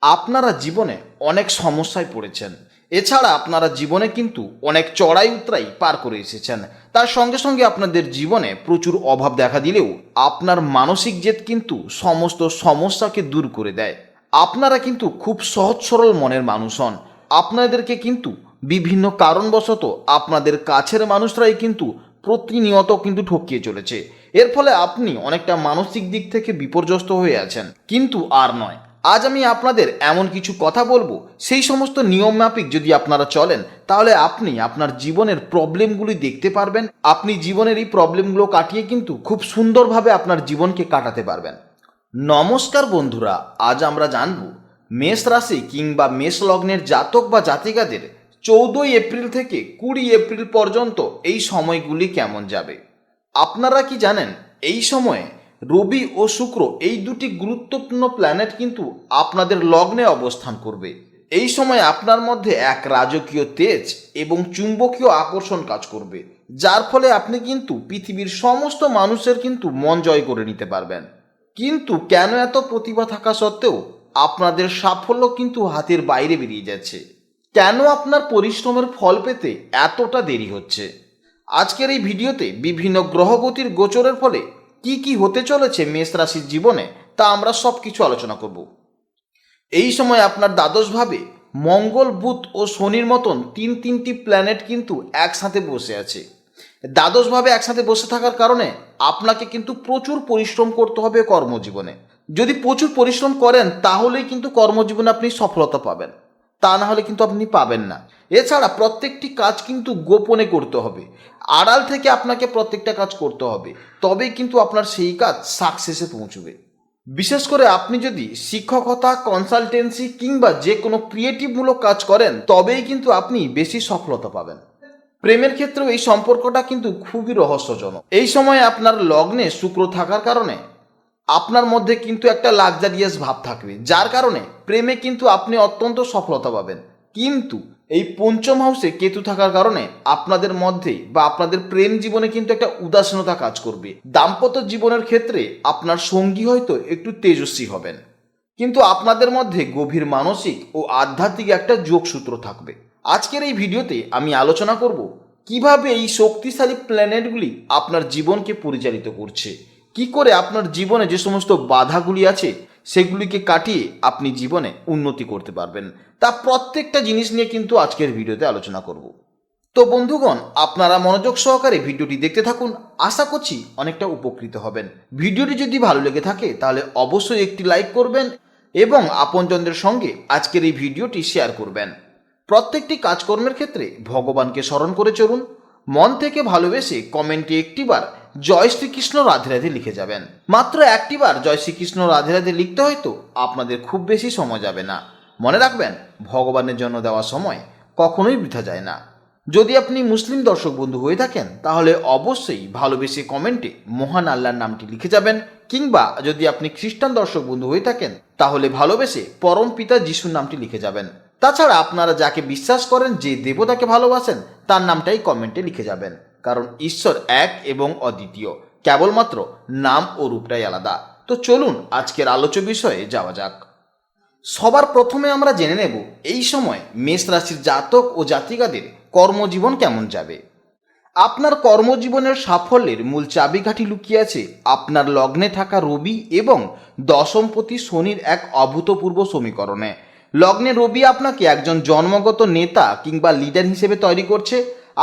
আপনারা জীবনে অনেক সমস্যায় পড়েছেন। এছাড়া আপনারা জীবনে কিন্তু অনেক চড়াই উতরাই পার করে এসেছেন। তার সঙ্গে সঙ্গে আপনাদের জীবনে প্রচুর অভাব দেখা দিলেও আপনার মানসিক জেদ কিন্তু সমস্ত সমস্যাকে দূর করে দেয়। আপনারা কিন্তু খুব সহজ সরল মনের মানুষ হন। আপনাদেরকে কিন্তু বিভিন্ন কারণবশত আপনাদের কাছের মানুষরাই কিন্তু প্রতিনিয়ত কিন্তু ঠকিয়ে চলেছে। এর ফলে আপনি অনেকটা মানসিক দিক থেকে বিপর্যস্ত হয়ে আছেন, কিন্তু আর নয়। আজ আমি আপনাদের এমন কিছু কথা বলবো, সেই সমস্ত নিয়ম মাফিক যদি আপনারা চলেন তাহলে আপনি আপনার জীবনের প্রবলেমগুলি দেখতে পারবেন। আপনি জীবনের এই প্রবলেমগুলো কাটিয়ে কিন্তু খুব সুন্দরভাবে আপনার জীবনকে কাটাতে পারবেন। নমস্কার বন্ধুরা, আজ আমরা জানব মেষ রাশি কিংবা মেষ লগ্নের জাতক বা জাতিকাদের 14 এপ্রিল থেকে 20 এপ্রিল পর্যন্ত এই সময়গুলি কেমন যাবে। আপনারা কি জানেন এই সময়ে রবি ও শুক্র এই দুটি গুরুত্বপূর্ণ প্ল্যানেট কিন্তু আপনাদের লগ্নে অবস্থান করবে। এই সময় আপনার মধ্যে এক রাজকীয় তেজ এবং চুম্বকীয় আকর্ষণ কাজ করবে, যার ফলে আপনি কিন্তু পৃথিবীর সমস্ত মানুষের কিন্তু মন জয় করে নিতে পারবেন। কিন্তু কেন এত প্রতিভা থাকা সত্ত্বেও আপনাদের সাফল্য কিন্তু হাতের বাইরে বেরিয়ে যাচ্ছে? কেন আপনার পরিশ্রমের ফল পেতে এতটা দেরি হচ্ছে? আজকের এই ভিডিওতে বিভিন্ন গ্রহগতির গোচরের ফলে কি কি হতে চলেছে মেষ রাশির জীবনে তা আমরা সব কিছু আলোচনা করব। এই সময় আপনার দ্বাদশভাবে মঙ্গল, বুধ ও শনির মতন তিনটি প্ল্যানেট কিন্তু একসাথে বসে আছে। দ্বাদশভাবে একসাথে বসে থাকার কারণে আপনাকে কিন্তু প্রচুর পরিশ্রম করতে হবে কর্মজীবনে। যদি প্রচুর পরিশ্রম করেন তাহলেই কিন্তু কর্মজীবনে আপনি সফলতা পাবেন, তা না হলে কিন্তু আপনি পাবেন না। এছাড়া প্রত্যেকটি কাজ কিন্তু গোপনে করতে হবে, আড়াল থেকে আপনাকে প্রত্যেকটা কাজ করতে হবে, তবেই কিন্তু আপনার সেই কাজ সাকসেসে পৌঁছবে। বিশেষ করে আপনি যদি শিক্ষকতা, কনসালটেন্সি কিংবা যে কোনো ক্রিয়েটিভমূলক কাজ করেন তবেই কিন্তু আপনি বেশি সফলতা পাবেন। প্রেমের ক্ষেত্রেও এই সম্পর্কটা কিন্তু খুবই রহস্যজনক। এই সময় আপনার লগ্নে শুক্র থাকার কারণে আপনার মধ্যে কিন্তু একটা লাক্সারিয়াস ভাব থাকবে, যার কারণে প্রেমে কিন্তু আপনি অত্যন্ত সফলতা পাবেন। কিন্তু এই পঞ্চম হাউসে কেতু থাকার কারণে আপনাদের মধ্যে বা আপনাদের প্রেম জীবনে কিন্তু একটা উদাসীনতা কাজ করবে। দাম্পত্য জীবনের ক্ষেত্রে আপনার সঙ্গী হয়তো একটু তেজস্বী হবেন, কিন্তু আপনাদের মধ্যে গভীর মানসিক ও আধ্যাত্মিক একটা যোগসূত্র থাকবে। আজকের এই ভিডিওতে আমি আলোচনা করব কিভাবে এই শক্তিশালী প্ল্যানেটগুলি আপনার জীবনকে পরিচালিত করছে, কি করে আপনার জীবনে যে সমস্ত বাধাগুলি আছে সেগুলিকে কাটিয়ে আপনি জীবনে উন্নতি করতে পারবেন। তা প্রত্যেকটা জিনিস নিয়ে কিন্তু আজকের ভিডিওতে আলোচনা করব। তো বন্ধুগণ, আপনারা মনোযোগ সহকারে ভিডিওটি দেখতে থাকুন, আশা করছি অনেকটা উপকৃত হবেন। ভিডিওটি যদি ভালো লেগে থাকে তাহলে অবশ্যই একটি লাইক করবেন এবং আপনজনদের সঙ্গে আজকের এই ভিডিওটি শেয়ার করবেন। প্রত্যেকটি কাজকর্মের ক্ষেত্রে ভগবানকে স্মরণ করে চলুন। মন থেকে ভালোবেসে কমেন্টে একটিবার জয় শ্রীকৃষ্ণ রাধে রাধে লিখে যাবেন। মাত্র একটিবার জয় শ্রীকৃষ্ণ রাধে রাধে লিখতে হয়তো আপনাদের খুব বেশি সময় যাবে না। মনে রাখবেন, ভগবানের জন্য দেওয়া সময় কখনোই বৃথা যায় না। যদি আপনি মুসলিম দর্শক বন্ধু হয়ে থাকেন তাহলে অবশ্যই ভালোবেসে কমেন্টে মহান আল্লাহর নামটি লিখে যাবেন, কিংবা যদি আপনি খ্রিস্টান দর্শক বন্ধু হয়ে থাকেন তাহলে ভালোবেসে পরম পিতা যিশুর নামটি লিখে যাবেন। তাছাড়া আপনারা যাকে বিশ্বাস করেন, যে দেবতাকে ভালোবাসেন, তার নামটাই কমেন্টে লিখে যাবেন, কারণ ঈশ্বর এক এবং অদ্বিতীয়, কেবলমাত্র নাম ও রূপটাই আলাদা। তো চলুন আজকের আলোচ্য বিষয়ে যাওয়া যাক। সবার প্রথমে আমরা জেনে নেব এই সময় মেষ রাশির জাতক ও জাতিকাদের কর্মজীবন কেমন যাবে। আপনার কর্মজীবনের সাফল্যের মূল চাবিকাঠি লুকিয়ে আছে আপনার লগ্নে থাকা রবি এবং দশমপতি শনির এক অভূতপূর্ব সমীকরণে। লগ্নে রবি আপনাকে একজন জন্মগত নেতা কিংবা লিডার হিসেবে তৈরি করছে।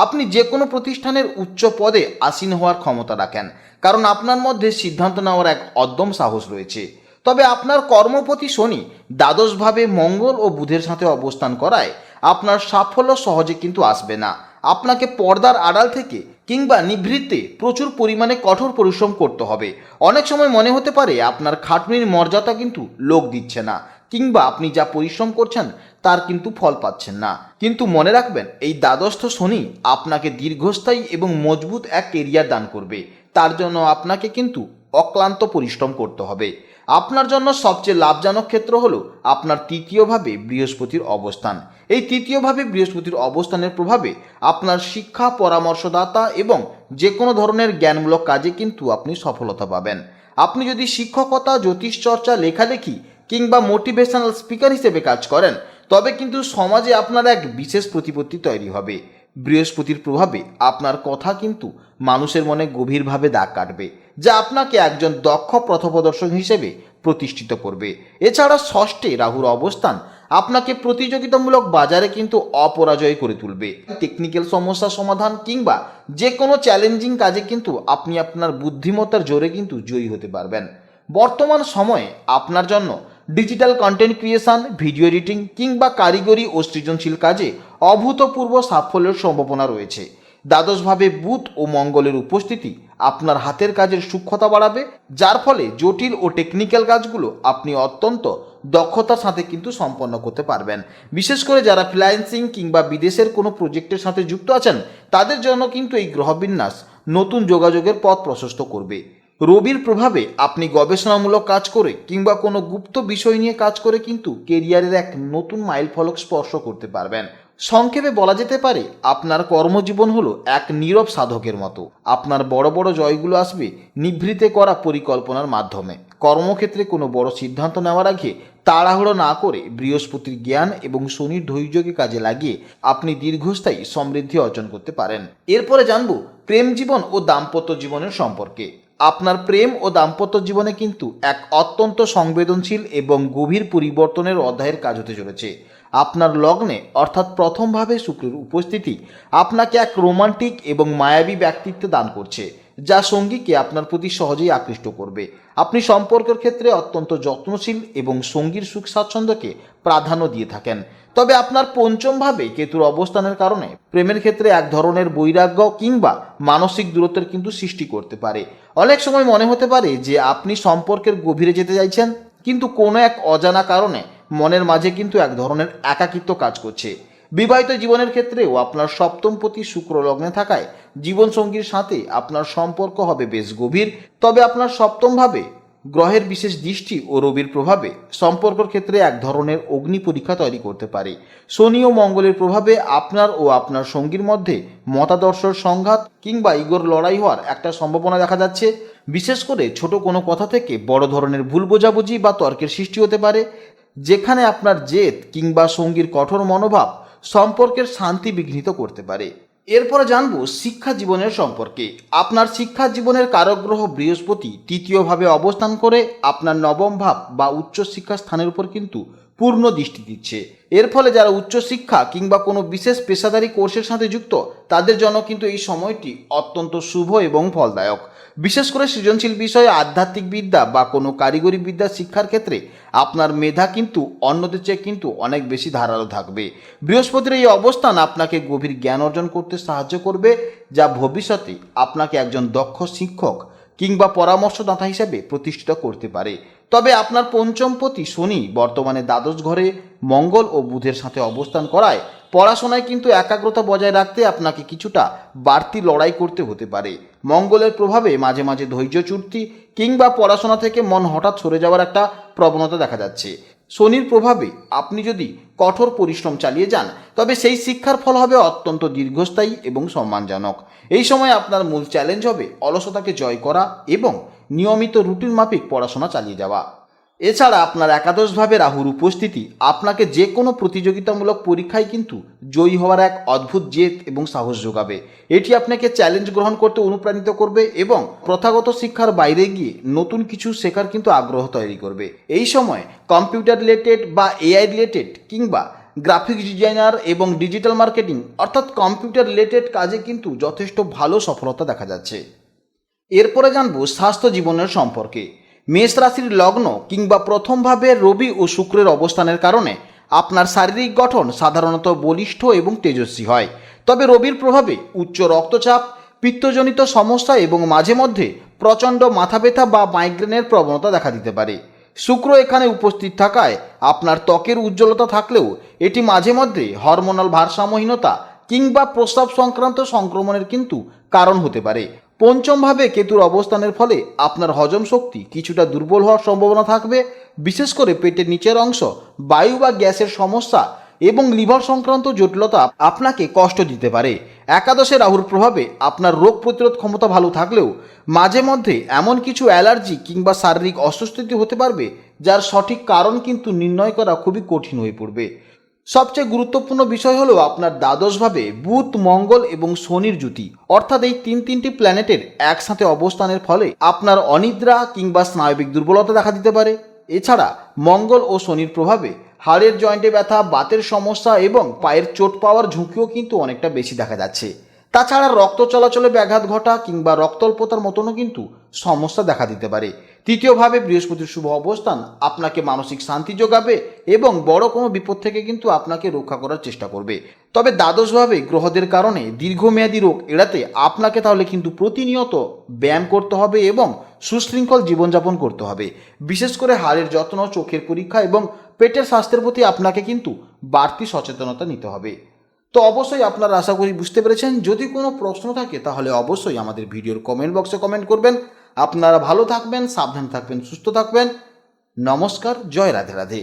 আপনি যে কোনো প্রতিষ্ঠানের উচ্চ পদে আসীন হওয়ার ক্ষমতা রাখেন, কারণ আপনার মধ্যে সিদ্ধান্ত নেওয়ার এক অদম্য সাহস রয়েছে। তবে আপনার কর্মপতি শনি দ্বাদশভাবে মঙ্গল ও বুধের সাথে অবস্থান করায় আপনার সাফল্য সহজে কিন্তু আসবে না। আপনাকে পর্দার আড়াল থেকে কিংবা নিভৃতে প্রচুর পরিমাণে কঠোর পরিশ্রম করতে হবে। অনেক সময় মনে হতে পারে আপনার খাটনির মর্যাদা কিন্তু লোক দিচ্ছে না, কিংবা আপনি যা পরিশ্রম করছেন তার কিন্তু ফল পাচ্ছেন না। কিন্তু মনে রাখবেন, এই দ্বাদস্থ শনি আপনাকে দীর্ঘস্থায়ী এবং মজবুত এক কেরিয়ার দান করবে। তার জন্য আপনাকে কিন্তু অক্লান্ত পরিশ্রম করতে হবে। আপনার জন্য সবচেয়ে লাভজনক ক্ষেত্র হলো আপনার তৃতীয়ভাবে বৃহস্পতির অবস্থান। এই তৃতীয়ভাবে বৃহস্পতির অবস্থানের প্রভাবে আপনার শিক্ষা, পরামর্শদাতা এবং যে কোনো ধরনের জ্ঞানমূলক কাজে কিন্তু আপনি সফলতা পাবেন। আপনি যদি শিক্ষকতা, জ্যোতিষচর্চা, লেখালেখি কিংবা মোটিভেশনাল স্পিকার হিসেবে কাজ করেন, তবে কিন্তু সমাজে আপনার এক বিশেষ প্রতিপত্তি তৈরি হবে। বৃহস্পতির প্রভাবে আপনার কথা কিন্তু মানুষের মনে গভীরভাবে দাগ কাটবে, যা আপনাকে একজন দক্ষ পথপ্রদর্শক হিসেবে প্রতিষ্ঠিত করবে। এছাড়া ষষ্ঠে রাহুর অবস্থান আপনাকে প্রতিযোগিতামূলক বাজারে কিন্তু অপরাজয় করে তুলবে। টেকনিক্যাল সমস্যা সমাধান কিংবা যে কোনো চ্যালেঞ্জিং কাজে কিন্তু আপনি আপনার বুদ্ধিমত্তার জোরে কিন্তু জয়ী হতে পারবেন। বর্তমান সময়ে আপনার জন্য digital content creation, video editing কিংবা কারিগরি ও সৃজনশীল কাজে অভূতপূর্ব সাফল্যের সম্ভাবনা রয়েছে। দ্বাদশভাবে বুধ ও মঙ্গলের উপস্থিতি আপনার হাতের কাজের সূক্ষ্মতা বাড়াবে, যার ফলে জটিল ও টেকনিক্যাল কাজগুলো আপনি অত্যন্ত দক্ষতার সাথে কিন্তু সম্পন্ন করতে পারবেন। বিশেষ করে যারা ফ্রিল্যান্সিং কিংবা বিদেশের কোনো প্রজেক্টের সাথে যুক্ত আছেন, তাদের জন্য কিন্তু এই গ্রহবিন্যাস নতুন যোগাযোগের পথ প্রশস্ত করবে। রবির প্রভাবে আপনি গবেষণামূলক কাজ করে কিংবা কোনো গুপ্ত বিষয় নিয়ে কাজ করে কিন্তু কেরিয়ারের এক নতুন মাইলফলক স্পর্শ করতে পারবেন। সংক্ষেপে বলা যেতে পারে, আপনার কর্মজীবন হলো এক নীরব সাধকের মতো। আপনার বড় বড় জয়গুলো আসবে নিভৃতে করা পরিকল্পনার মাধ্যমে। কর্মক্ষেত্রে কোনো বড় সিদ্ধান্ত নেওয়ার আগে তাড়াহুড়ো না করে বৃহস্পতির জ্ঞান এবং শনির ধৈর্যকে কাজে লাগিয়ে আপনি দীর্ঘস্থায়ী সমৃদ্ধি অর্জন করতে পারেন। এরপরে জানব প্রেম জীবন ও দাম্পত্য জীবনের সম্পর্কে। আপনার প্রেম ও দাম্পত্য জীবনে কিন্তু এক অত্যন্ত সংবেদনশীল এবং গভীর পরিবর্তনের অধ্যায়ের কাজ হতে চলেছে। আপনার লগ্নে অর্থাৎ প্রথমভাবে শুক্রের উপস্থিতি আপনাকে এক রোমান্টিক এবং মায়াবী ব্যক্তিত্ব দান করছে, যা সঙ্গীকে আপনার প্রতি সহজেই আকৃষ্ট করবে। আপনি সম্পর্কের ক্ষেত্রে অত্যন্ত যত্নশীল এবং সঙ্গীর সুখ স্বাচ্ছন্দ্যকে প্রাধান্য দিয়ে থাকেন। তবে আপনার পঞ্চমভাবে কেতুর অবস্থানের কারণে প্রেমের ক্ষেত্রে এক ধরনের বৈরাগ্য কিংবা মানসিক দূরত্বের কিন্তু সৃষ্টি করতে পারে। অনেক সময় মনে হতে পারে যে আপনি সম্পর্কের গভীরে যেতে চাইছেন, কিন্তু কোনো এক অজানা কারণে মনের মাঝে কিন্তু এক ধরনের একাকিত্ব কাজ করছে। বিবাহিত জীবনের ক্ষেত্রেও আপনার সপ্তমপতি শুক্র লগ্নে থাকায় জীবনসঙ্গীর সাথে আপনার সম্পর্ক হবে বেশ গভীর। তবে আপনার সপ্তমভাবে গ্রহের বিশেষ দৃষ্টি ও রবির প্রভাবে সম্পর্কের ক্ষেত্রে এক ধরনের অগ্নি পরীক্ষা তৈরি করতে পারে। শনি ও মঙ্গলের প্রভাবে আপনার ও আপনার সঙ্গীর মধ্যে মতাদর্শের সংঘাত কিংবা ইগোর লড়াই হওয়ার একটা সম্ভাবনা দেখা যাচ্ছে। বিশেষ করে ছোট কোনো কথা থেকে বড় ধরনের ভুল বোঝাবুঝি বা তর্কের সৃষ্টি হতে পারে, যেখানে আপনার জেদ কিংবা সঙ্গীর কঠোর মনোভাব সম্পর্কের শান্তি বিঘ্নিত করতে পারে। এরপরে জানবো শিক্ষা জীবনের সম্পর্কে। আপনার শিক্ষা জীবনের কারক গ্রহ বৃহস্পতি তৃতীয়ভাবে অবস্থান করে আপনার নবম ভাব বা উচ্চশিক্ষা স্থানের উপর কিন্তু পূর্ণ দৃষ্টি দিচ্ছে। এর ফলে যারা উচ্চশিক্ষা কিংবা কোনো বিশেষ পেশাদারি কোর্সের সাথে যুক্ত, তাদের জন্য কিন্তু এই সময়টি অত্যন্ত শুভ এবং ফলদায়ক। বিশেষ করে সৃজনশীল বিষয়ে আধ্যাত্মিক বিদ্যা বা কোনো কারিগরি বিদ্যা শিক্ষার ক্ষেত্রে আপনার মেধা কিন্তু অন্যদের চেয়ে কিন্তু অনেক বেশি ধারালো থাকবে। বৃহস্পতির এই অবস্থান আপনাকে গভীর জ্ঞান অর্জন করতে সাহায্য করবে, যা ভবিষ্যতে আপনাকে একজন দক্ষ শিক্ষক কিংবা পরামর্শদাতা হিসেবে প্রতিষ্ঠিত করতে পারে। তবে আপনার পঞ্চমপতি শনি বর্তমানে দ্বাদশ ঘরে মঙ্গল ও বুধের সাথে অবস্থান করায় পড়াশোনায় কিন্তু একাগ্রতা বজায় রাখতে আপনাকে কিছুটা বাড়তি লড়াই করতে হতে পারে। মঙ্গলের প্রভাবে মাঝে মাঝে ধৈর্যচ্যুতি কিংবা পড়াশোনা থেকে মন হঠাৎ সরে যাওয়ার একটা প্রবণতা দেখা যাচ্ছে। শনির প্রভাবে আপনি যদি কঠোর পরিশ্রম চালিয়ে যান, তবে সেই শিক্ষার ফল হবে অত্যন্ত দীর্ঘস্থায়ী এবং সম্মানজনক। এই সময় আপনার মূল চ্যালেঞ্জ হবে অলসতাকে জয় করা এবং নিয়মিত রুটিন মাফিক পড়াশোনা চালিয়ে যাওয়া। এছাড়া আপনার একাদশভাবে রাহুর উপস্থিতি আপনাকে যে কোনো প্রতিযোগিতামূলক পরীক্ষায় কিন্তু জয়ী হওয়ার এক অদ্ভুত জেদ এবং সাহস যোগাবে। এটি আপনাকে চ্যালেঞ্জ গ্রহণ করতে অনুপ্রাণিত করবে এবং প্রথাগত শিক্ষার বাইরে গিয়ে নতুন কিছু শেখার কিন্তু আগ্রহ তৈরি করবে। এই সময় কম্পিউটার রিলেটেড বা এআই রিলেটেড কিংবা গ্রাফিক্স ডিজাইনার এবং ডিজিটাল মার্কেটিং অর্থাৎ কম্পিউটার রিলেটেড কাজে কিন্তু যথেষ্ট ভালো সফলতা দেখা যাচ্ছে। এরপরে জানবো স্বাস্থ্য জীবনের সম্পর্কে। মেষ রাশির লগ্ন কিংবা প্রথমভাবে রবি ও শুক্রের অবস্থানের কারণে আপনার শারীরিক গঠন সাধারণত বলিষ্ঠ এবং তেজস্বী হয়। তবে রবির প্রভাবে উচ্চ রক্তচাপ, পিত্তজনিত সমস্যা এবং মাঝে মধ্যে প্রচণ্ড মাথা ব্যথা বা মাইগ্রেনের প্রবণতা দেখা দিতে পারে। শুক্র এখানে উপস্থিত থাকায় আপনার ত্বকের উজ্জ্বলতা থাকলেও এটি মাঝে মধ্যে হরমোনাল ভারসাম্যহীনতা কিংবা প্রস্রাব সংক্রান্ত সংক্রমণের কিন্তু কারণ হতে পারে। পঞ্চমভাবে কেতুর অবস্থানের ফলে আপনার হজম শক্তি কিছুটা দুর্বল হওয়ার সম্ভাবনা থাকবে। বিশেষ করে পেটের নিচের অংশ, বায়ু বা গ্যাসের সমস্যা এবং লিভার সংক্রান্ত জটিলতা আপনাকে কষ্ট দিতে পারে। একাদশে রাহুর প্রভাবে আপনার রোগ প্রতিরোধ ক্ষমতা ভালো থাকলেও মাঝে মধ্যে এমন কিছু অ্যালার্জি কিংবা শারীরিক অস্বস্তি হতে পারবে যার সঠিক কারণ কিন্তু নির্ণয় করা খুবই কঠিন হয়ে পড়বে। সবচেয়ে গুরুত্বপূর্ণ বিষয় হলো আপনার দ্বাদশভাবে বুধ, মঙ্গল এবং শনির জুতি, অর্থাৎ এই তিনটি প্ল্যানেটের একসাথে অবস্থানের ফলে আপনার অনিদ্রা কিংবা স্নায়বিক দুর্বলতা দেখা দিতে পারে। এছাড়া মঙ্গল ও শনির প্রভাবে হাড়ের জয়েন্টে ব্যথা, বাতের সমস্যা এবং পায়ের চোট পাওয়ার ঝুঁকিও কিন্তু অনেকটা বেশি দেখা যাচ্ছে। তাছাড়া রক্ত চলাচলে ব্যাঘাত ঘটা কিংবা রক্তল্পতার মতনও কিন্তু সমস্যা দেখা দিতে পারে। তৃতীয়ভাবে বৃহস্পতির শুভ অবস্থান আপনাকে মানসিক শান্তি যোগাবে এবং বড় কোনো বিপদ থেকে কিন্তু আপনাকে রক্ষা করার চেষ্টা করবে। তবে দ্বাদশভাবে গ্রহদের কারণে দীর্ঘমেয়াদী রোগ এড়াতে আপনাকে তাহলে কিন্তু প্রতিনিয়ত ব্যায়াম করতে হবে এবং সুশৃঙ্খল জীবনযাপন করতে হবে। বিশেষ করে হাড়ের যত্ন, চোখের পরীক্ষা এবং পেটের স্বাস্থ্যের প্রতি আপনাকে কিন্তু বাড়তি সচেতনতা নিতে হবে। তো অবশ্যই আপনারা আশা করি বুঝতে পেরেছেন। যদি কোনো প্রশ্ন থাকে তাহলে অবশ্যই আমাদের ভিডিওর কমেন্ট বক্সে কমেন্ট করবেন। আপনারা ভালো থাকবেন, সাবধান থাকবেন, সুস্থ থাকবেন। নমস্কার, জয় রাধে রাধে।